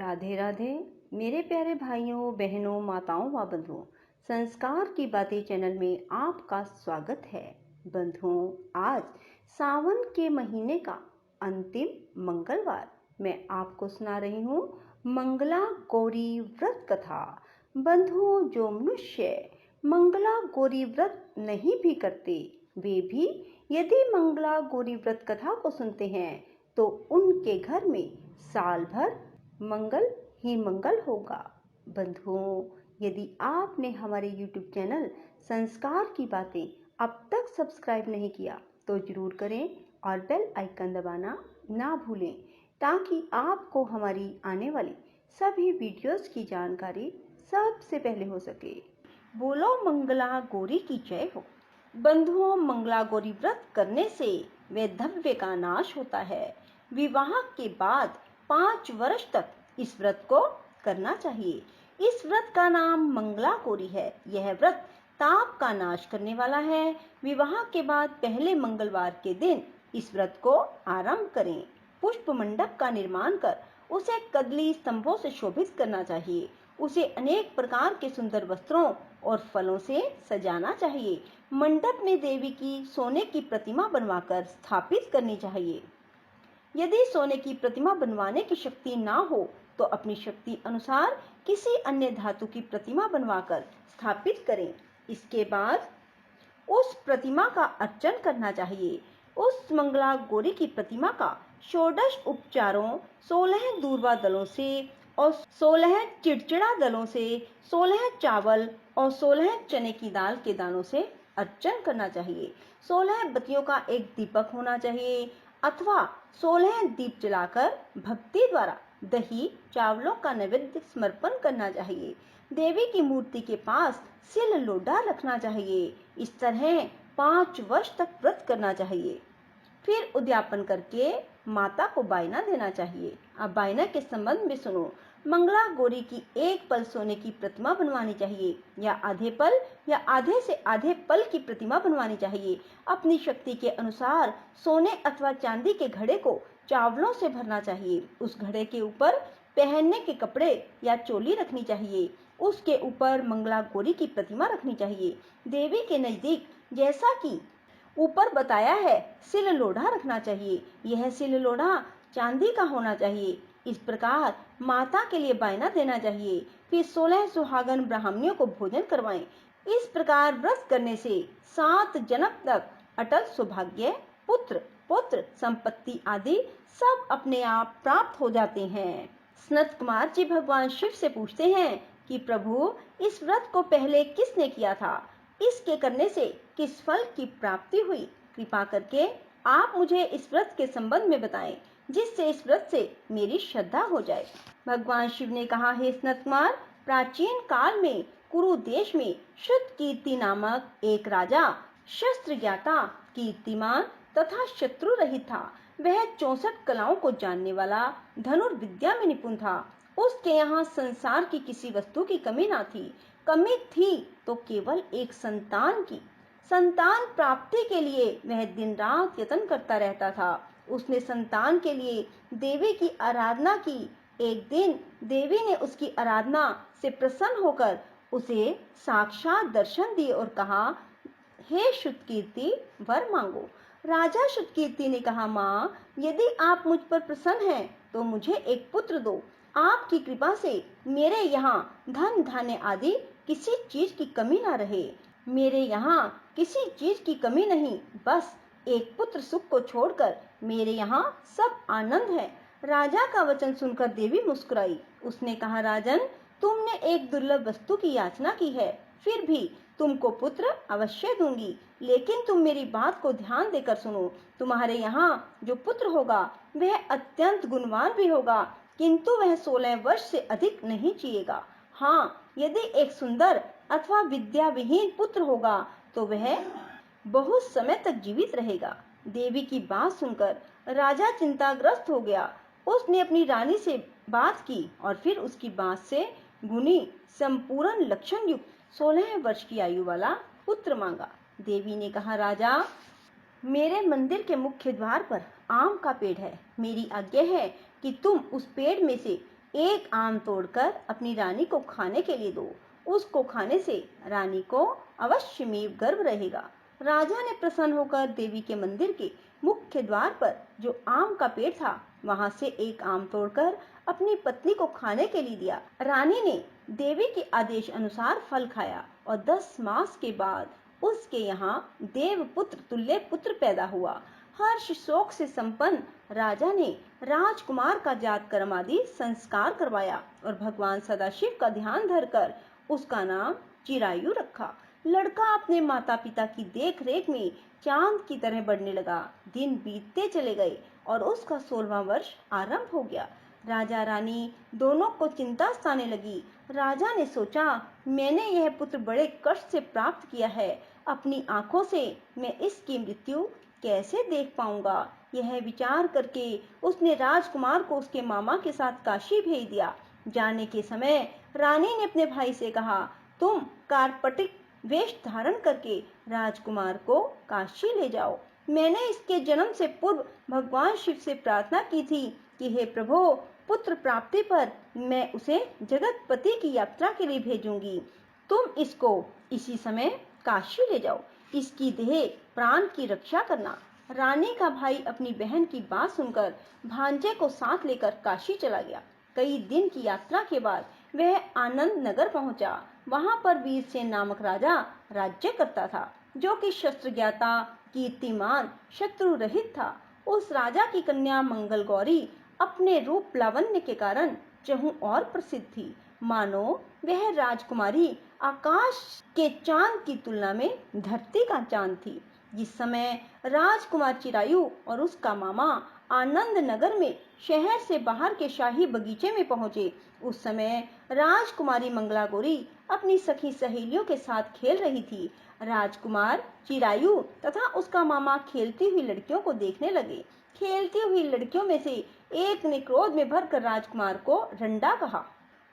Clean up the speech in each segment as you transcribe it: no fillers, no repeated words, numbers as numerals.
राधे राधे मेरे प्यारे भाइयों बहनों माताओं व बंधुओं, संस्कार की बातें चैनल में आपका स्वागत है। बंधुओं, आज सावन के महीने का अंतिम मंगलवार मैं आपको सुना रही हूँ मंगला गौरी व्रत कथा। बंधुओं, जो मनुष्य मंगला गौरी व्रत नहीं भी करते, वे भी यदि मंगला गौरी व्रत कथा को सुनते हैं तो उनके घर में साल भर मंगल ही मंगल होगा। बंधुओं, यदि आपने हमारे YouTube चैनल संस्कार की बातें अब तक सब्सक्राइब नहीं किया तो जरूर करें और बेल आइकन दबाना ना भूलें, ताकि आपको हमारी आने वाली सभी वीडियोस की जानकारी सबसे पहले हो सके। बोलो मंगला गौरी की जय हो। बंधुओं, मंगला गौरी व्रत करने से वैधव्य का नाश होता है। विवाह के बाद 5 वर्ष तक इस व्रत को करना चाहिए। इस व्रत का नाम मंगला गौरी है। यह व्रत ताप का नाश करने वाला है। विवाह के बाद पहले मंगलवार के दिन इस व्रत को आरंभ करें। पुष्प मंडप का निर्माण कर उसे कदली स्तंभों से शोभित करना चाहिए। उसे अनेक प्रकार के सुंदर वस्त्रों और फलों से सजाना चाहिए। मंडप में देवी की सोने की प्रतिमा बनवाकर स्थापित करनी चाहिए। यदि सोने की प्रतिमा बनवाने की शक्ति ना हो तो अपनी शक्ति अनुसार किसी अन्य धातु की प्रतिमा बनवाकर स्थापित करें। इसके बाद उस प्रतिमा का अर्चन करना चाहिए। उस मंगला गौरी की प्रतिमा का षोडश उपचारों 16 दूर्वा दलों से और 16 चिड़चिड़ा दलों से, 16 चावल और 16 चने की दाल के दानों से अर्चन करना चाहिए। 16 बत्तियों का एक दीपक होना चाहिए अथवा 16 दीप जलाकर भक्ति द्वारा दही चावलों का नैवेद्य समर्पण करना चाहिए। देवी की मूर्ति के पास सिल लोढ़ा रखना चाहिए। इस तरह 5 वर्ष तक व्रत करना चाहिए। फिर उद्यापन करके माता को बायना देना चाहिए। अब बायना के संबंध में सुनो। मंगला गौरी की एक पल सोने की प्रतिमा बनवानी चाहिए या आधे पल या आधे से आधे पल की प्रतिमा बनवानी चाहिए। अपनी शक्ति के अनुसार सोने अथवा चांदी के घड़े को चावलों से भरना चाहिए। उस घड़े के ऊपर पहनने के कपड़े या चोली रखनी चाहिए। उसके ऊपर मंगला गौरी की प्रतिमा रखनी चाहिए। देवी के नजदीक, जैसा कि ऊपर बताया है, सिल लोढ़ा रखना चाहिए। यह सिल लोढ़ा चांदी का होना चाहिए। इस प्रकार माता के लिए बायना देना चाहिए। फिर 16 सुहागन ब्राह्मणियों को भोजन करवाएं। इस प्रकार व्रत करने से 7 जन्म तक अटल सौभाग्य, पुत्र पुत्र संपत्ति आदि सब अपने आप प्राप्त हो जाते हैं। सनत कुमार जी भगवान शिव से पूछते हैं कि प्रभु, इस व्रत को पहले किसने किया था? इसके करने से किस फल की प्राप्ति हुई? कृपा करके आप मुझे इस व्रत के संबंध में बताएं, जिससे इस व्रत से मेरी श्रद्धा हो जाए। भगवान शिव ने कहा, हे सनत कुमार, प्राचीन काल में कुरु देश में श्रुतकीर्ति नामक एक राजा शस्त्र ज्ञाता, कीर्तिमान तथा शत्रु रहित था। वह 64 कलाओं को जानने वाला, धनुर्विद्या में निपुण था। उसके यहाँ संसार की किसी वस्तु की कमी ना थी। कमी थी तो केवल एक संतान की। संतान प्राप्ति के लिए वह दिन रात यत्न करता रहता था। उसने संतान के लिए देवी की आराधना की। एक दिन देवी ने उसकी आराधना से प्रसन्न होकर उसे साक्षात दर्शन दिए और कहा, हे श्रुतकीर्ति, वर मांगो। राजा श्रुतकीर्ति ने कहा, माँ, यदि आप मुझ पर प्रसन्न हैं तो मुझे एक पुत्र दो। आपकी कृपा से मेरे यहाँ धन धान्य आदि किसी चीज की कमी ना रहे। मेरे यहाँ किसी चीज की कमी नहीं, बस एक पुत्र सुख को छोड़कर मेरे यहाँ सब आनंद है। राजा का वचन सुनकर देवी मुस्कुराई। उसने कहा, राजन, तुमने एक दुर्लभ वस्तु की याचना की है, फिर भी तुमको पुत्र अवश्य दूंगी। लेकिन तुम मेरी बात को ध्यान देकर सुनो। तुम्हारे यहाँ जो पुत्र होगा वह अत्यंत गुणवान भी होगा, किंतु वह 16 वर्ष से अधिक नहीं जिएगा। हाँ, यदि एक सुंदर अथवा विद्या विहीन पुत्र होगा तो वह बहुत समय तक जीवित रहेगा। देवी की बात सुनकर राजा चिंताग्रस्त हो गया। उसने अपनी रानी से बात की और फिर उसकी बात से गुणी संपूर्ण लक्षण युक्त 16 वर्ष की आयु वाला पुत्र मांगा। देवी ने कहा, राजा, मेरे मंदिर के मुख्य द्वार पर आम का पेड़ है। मेरी आज्ञा है कि तुम उस पेड़ में से एक आम तोड़कर अपनी रानी को खाने के लिए दो, उसको खाने से रानी को अवश्य में गर्व रहेगा। राजा ने प्रसन्न होकर देवी के मंदिर के मुख्य द्वार पर जो आम का पेड़ था वहां से एक आम तोड़कर अपनी पत्नी को खाने के लिए दिया। रानी ने देवी के आदेश अनुसार फल खाया और 10 मास के बाद उसके यहाँ देवपुत्र तुल्य पुत्र पैदा हुआ। हर्ष शोक से संपन्न राजा ने राजकुमार का जात कर्म आदि संस्कार करवाया और भगवान सदाशिव का ध्यान धरकर उसका नाम चिरायु रखा। लड़का अपने माता पिता की देख रेख में चांद की तरह बढ़ने लगा। दिन बीतते चले गए और उसका 16वां वर्ष आरंभ हो गया। राजा रानी दोनों को चिंता सताने लगी। राजा ने सोचा, मैंने यह पुत्र बड़े कष्ट से प्राप्त किया है, अपनी आंखों से मैं इसकी मृत्यु कैसे देख पाऊंगा। यह विचार करके उसने राजकुमार को उसके मामा के साथ काशी भेज दिया। जाने के समय रानी ने अपने भाई से कहा, तुम कार्पटिक वेश धारण करके राजकुमार को काशी ले जाओ। मैंने इसके जन्म से पूर्व भगवान शिव से प्रार्थना की थी कि हे प्रभु, पुत्र प्राप्ति पर मैं उसे जगतपति की यात्रा के लिए भेजूंगी। तुम इसको इसी समय काशी ले जाओ, इसकी देह प्राण की रक्षा करना। रानी का भाई अपनी बहन की बात सुनकर भांजे को साथ लेकर काशी चला गया। कई दिन की यात्रा के बाद वह आनंद नगर पहुंचा। वहां पर वीरसेन नामक राजा राज्य करता था, जो कि शस्त्र ज्ञाता, कीर्तिमान, शत्रु रहित था। उस राजा की कन्या मंगल गौरी अपने रूप लावण्य के कारण चहु और प्रसिद्ध थी। मानो वह राजकुमारी आकाश के चांद की तुलना में धरती का चांद थी। जिस समय राजकुमार चिरायु और उसका मामा आनंद नगर में शहर से बाहर के शाही बगीचे में पहुंचे, उस समय राजकुमारी मंगला गौरी अपनी सखी सहेलियों के साथ खेल रही थी। राजकुमार चिरायु तथा उसका मामा खेलती हुई लड़कियों को देखने लगे। खेलती हुई लड़कियों में से एक ने क्रोध में भरकर राजकुमार को रंडा कहा।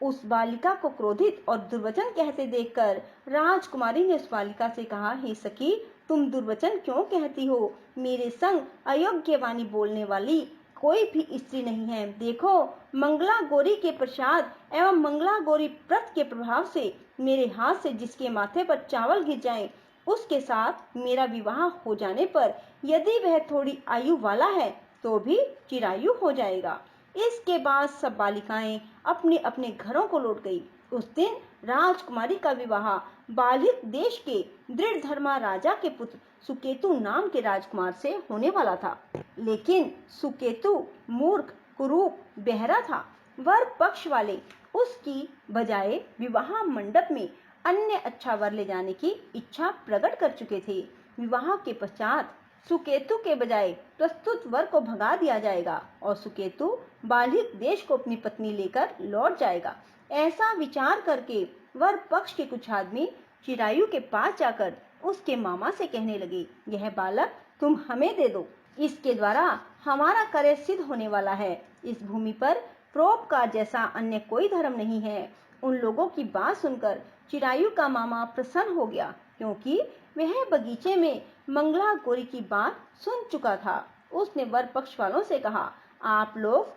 उस बालिका को क्रोधित और दुर्वचन कहते देखकर राजकुमारी ने उस बालिका से कहा, हे सखी, तुम दुर्वचन क्यों कहती हो? मेरे संग अयोग्य वाणी बोलने वाली कोई भी स्त्री नहीं है। देखो, मंगला गौरी के प्रसाद एवं मंगला गौरी व्रत के प्रभाव से मेरे हाथ से जिसके माथे पर चावल गिर जाए, उसके साथ मेरा विवाह हो जाने पर यदि वह थोड़ी आयु वाला है तो भी चिरायु हो जाएगा। इसके बाद सब बालिकाएं अपने अपने घरों को लौट गई। उस दिन राजकुमारी का विवाह बालिक देश के दृढ़ धर्मा राजा के पुत्र सुकेतु नाम के राजकुमार से होने वाला था। लेकिन सुकेतु मूर्ख, कुरूप, बहरा था। वर पक्ष वाले उसकी बजाय विवाह मंडप में अन्य अच्छा वर ले जाने की इच्छा प्रकट कर चुके थे। विवाह के पश्चात सुकेतु के बजाय प्रस्तुत वर को भगा दिया जाएगा और सुकेतु बालिक देश को अपनी पत्नी लेकर लौट जाएगा। ऐसा विचार करके वर पक्ष के कुछ आदमी चिरायु के पास जाकर उसके मामा से कहने लगे, यह बालक तुम हमें दे दो, इसके द्वारा हमारा कार्य सिद्ध होने वाला है। इस भूमि पर परोपकार जैसा अन्य कोई धर्म नहीं है। उन लोगों की बात सुनकर चिरायु का मामा प्रसन्न हो गया, क्योंकि वह बगीचे में मंगला गौरी की बात सुन चुका था। उसने वर पक्ष वालों से कहा, आप लोग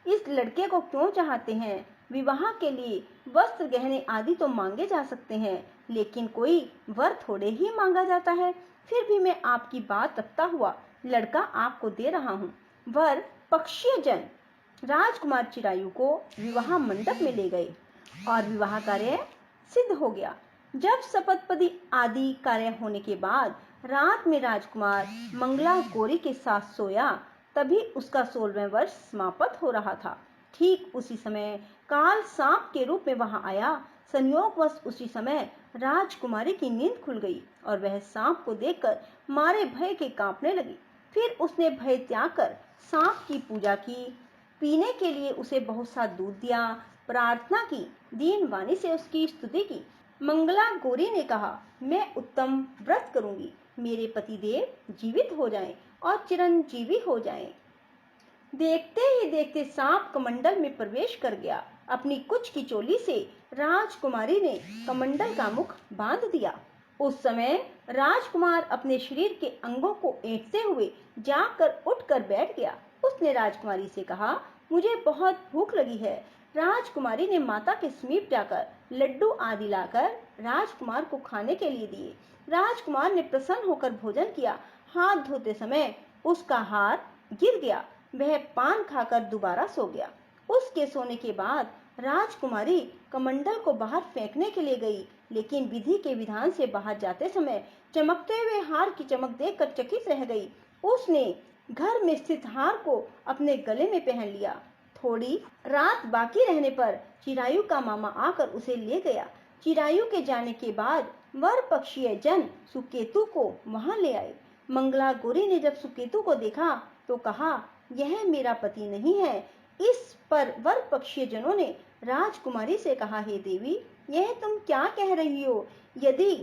इस लड़के को क्यों चाहते हैं? विवाह के लिए वस्त्र, गहने आदि तो मांगे जा सकते हैं, लेकिन कोई वर थोड़े ही मांगा जाता है। फिर भी मैं आपकी बात रखता हुआ लड़का आपको दे रहा हूँ। वर पक्षीय जन राजकुमार चिरायु को विवाह मंडप में ले गए और विवाह कार्य सिद्ध हो गया। जब शपथपदी आदि कार्य होने के बाद रात में राजकुमार मंगला गौरी के साथ सोया, तभी उसका 16वां वर्ष समाप्त हो रहा था। ठीक उसी समय काल सांप के रूप में वहां आया। संयोगवश उसी समय राजकुमारी की नींद खुल गई और वह सांप को देखकर मारे भय के कांपने लगी। फिर उसने भय त्याग कर सांप की पूजा की, पीने के लिए उसे बहुत सा दूध दिया, प्रार्थना की, दीन वाणी से उसकी स्तुति की। मंगला गौरी ने कहा, मैं उत्तम व्रत करूंगी, मेरे पतिदेव जीवित हो जाएं और चिरंजीवी हो जाएं। देखते ही देखते सांप कमंडल में प्रवेश कर गया। अपनी कुछ की चोली से राजकुमारी ने कमंडल का मुख बांध दिया। उस समय राजकुमार अपने शरीर के अंगों को ऐंठते हुए जाकर उठकर बैठ गया। उसने राजकुमारी से कहा, मुझे बहुत भूख लगी है, राजकुमारी ने माता के समीप जाकर लड्डू आदि लाकर राजकुमार को खाने के लिए दिए। राजकुमार ने प्रसन्न होकर भोजन किया। हाथ धोते समय उसका हार गिर गया। वह पान खाकर दोबारा सो गया। उसके सोने के बाद राजकुमारी कमंडल को बाहर फेंकने के लिए गई, लेकिन विधि के विधान से बाहर जाते समय चमकते हुए हार की चमक देखकर चकित रह गई। उसने घर में स्थित हार को अपने गले में पहन लिया। थोड़ी रात बाकी रहने पर चिरायु का मामा आकर उसे ले गया। चिरायु के जाने के बाद वर पक्षीय जन सुकेतु को वहां ले आए। मंगला गौरी ने जब सुकेतु को देखा तो कहा, यह मेरा पति नहीं है। इस पर वर पक्षीय जनों ने राजकुमारी से कहा, हे देवी, यह तुम क्या कह रही हो? यदि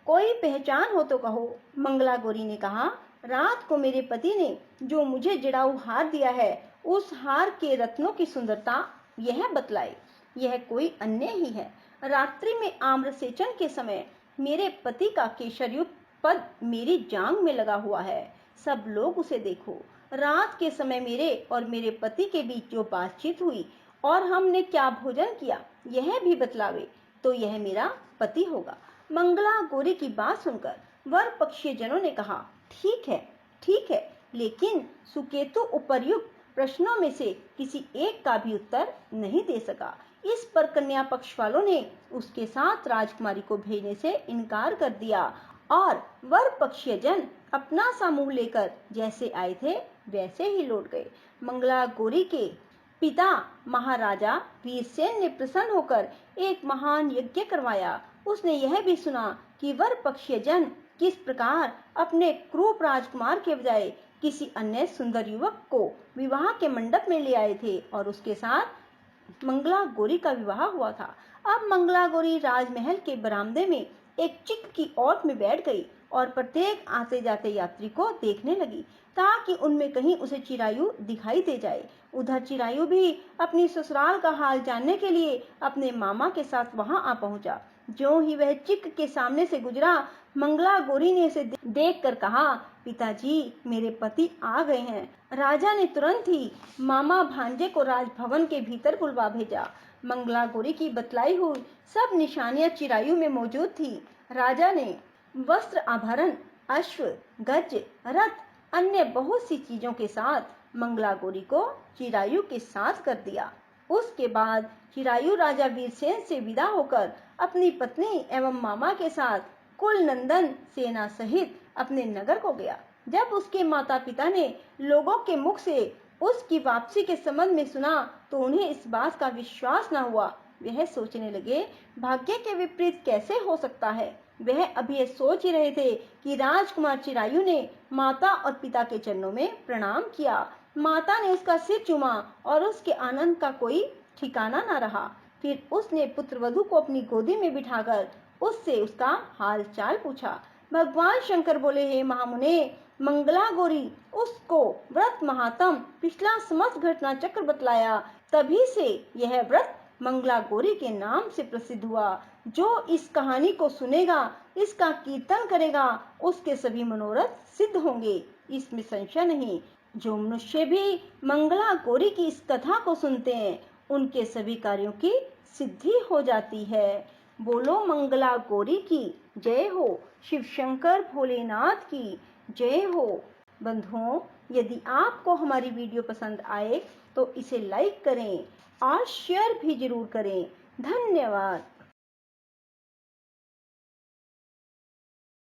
कोई पहचान हो तो कहो। मंगला गौरी ने कहा, रात को मेरे पति ने जो मुझे जड़ाऊ हार दिया है, उस हार के रत्नों की सुंदरता यह बतलाए। यह कोई अन्य ही है। रात्रि में आम्रसेचन के समय मेरे पति का केशरयुक्त पद मेरी जांघ में लगा हुआ है। सब लोग उसे देखो। रात के समय मेरे और मेरे पति के बीच जो बातचीत हुई और हमने क्या भोजन किया, यह भी बतलावे, तो यह मेरा पति होगा। मंगला गौरी की बात सुनकर वर पक्षीय जनों ने कहा, ठीक है, लेकिन सुकेतु उपर्युक्त प्रश्नों में से किसी एक का भी उत्तर नहीं दे सका। इस पर कन्या पक्ष वालों ने उसके साथ राजकुमारी को भेजने से इनकार कर दिया और वर पक्षीय जन अपना सा मुंह लेकर जैसे आए थे वैसे ही लौट गए। मंगला गौरी के पिता महाराजा वीरसेन ने प्रसन्न होकर एक महान यज्ञ करवाया। उसने यह भी सुना कि वर पक्षीय जन किस प्रकार अपने क्रूप राजकुमार के बजाय किसी अन्य सुंदर युवक को विवाह के मंडप में ले आए थे और उसके साथ मंगला गौरी का विवाह हुआ था। अब मंगला गौरी राजमहल के बरामदे में एक चिक की ओट में बैठ गई और प्रत्येक आते जाते यात्री को देखने लगी, ताकि उनमें कहीं उसे चिरायु दिखाई दे जाए। उधर चिरायु भी अपनी ससुराल का हाल जानने के लिए अपने मामा के साथ वहां आ पहुंचा। जो ही वह चिक के सामने से गुजरा, मंगला गौरी ने उसे देखकर कहा, पिताजी, मेरे पति आ गए हैं। राजा ने तुरंत ही मामा भांजे को राजभवन के भीतर बुलवा भेजा। मंगला गौरी की बतलाई हुई सब निशानियां चिरायु में मौजूद थी। राजा ने वस्त्र आभरण, अश्व, गज, रथ, अन्य बहुत सी चीजों के साथ मंगला गौरी को चिरायु के साथ कर दिया। उसके बाद चिरायु राजा वीरसेन से विदा होकर अपनी पत्नी एवं मामा के साथ कुल नंदन सेना सहित अपने नगर को गया। जब उसके माता पिता ने लोगों के मुख से उसकी वापसी के संबंध में सुना तो उन्हें इस बात का विश्वास न हुआ। वह सोचने लगे, भाग्य के विपरीत कैसे हो सकता है। वह अभी ये सोच ही रहे थे कि राजकुमार चिरायु ने माता और पिता के चरणों में प्रणाम किया। माता ने उसका सिर चूमा और उसके आनंद का कोई ठिकाना न रहा। फिर उसने पुत्रवधू को अपनी गोदी में बिठाकर उससे उसका हाल चाल पूछा। भगवान शंकर बोले, हे महामुने, मंगला गौरी उसको व्रत महात्म पिछला समस्त घटना चक्र बतलाया। तभी से यह व्रत मंगला गौरी के नाम से प्रसिद्ध हुआ। जो इस कहानी को सुनेगा, इसका कीर्तन करेगा, उसके सभी मनोरथ सिद्ध होंगे, इसमें संशय नहीं। जो मनुष्य भी मंगला गौरी की इस कथा को सुनते हैं, उनके सभी कार्यों की सिद्धि हो जाती है। बोलो मंगला गौरी की जय हो, शिव शंकर भोलेनाथ की जय हो। बंधुओं, यदि आपको हमारी वीडियो पसंद आए तो इसे लाइक करें और शेयर भी जरूर करें। धन्यवाद।